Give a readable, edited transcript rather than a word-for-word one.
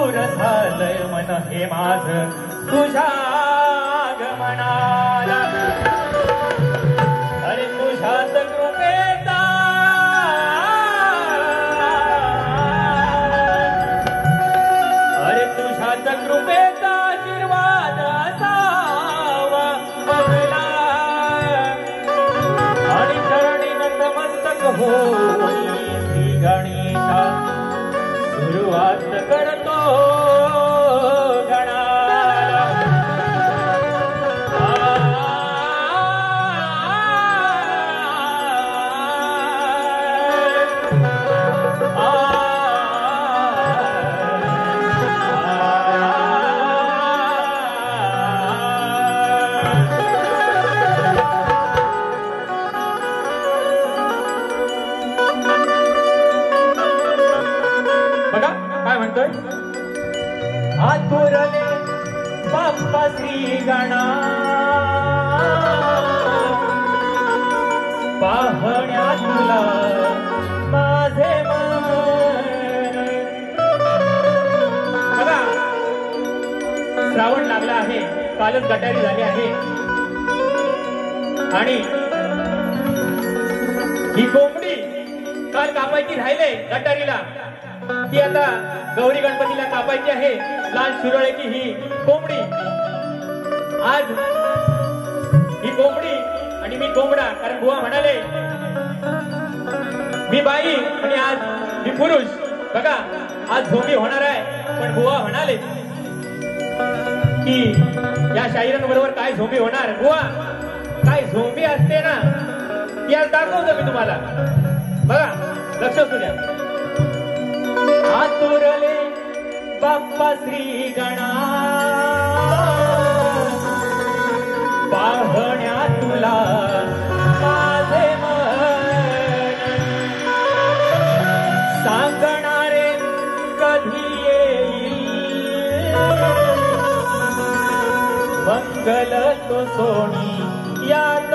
आतुर झालंय मन हे माझ तुझ्या गमनाला अरे तुझ्याच कृपेचा अरे तुझ्याच कृपेचा आशीर्वाद असावा मला आणि चरणी नतमस्तक होई श्री गणेशा सुरुवात करतो आतुरले बाप्पा श्री गणा पाहण्या तुला माझे मन बघा श्रावण लागला आहे कालच गटारी झाली आहे आणि ही कोंबडी काल कापायची राहिले गटारीला ती आता गौरी गणपतीला कापायची आहे लाल सुरळेची ही कोंबडी आज ही कोंबडी आणि मी कोंबडा कारण बुवा म्हणाले मी बाई आणि आज मी पुरुष बघा आज झोंबी होणार आहे पण बुवा म्हणाले की या शाहिरांबरोबर काय झोंबी होणार बुवा काय झोंबी असते ना ती आज दाखवतो मी तुम्हाला बघा लक्ष असू द्या आतुरले बाप्पा श्री गणा पाहण्या तुला माझे मन सांगणारे कधी येईल मंगल तो सोनी यात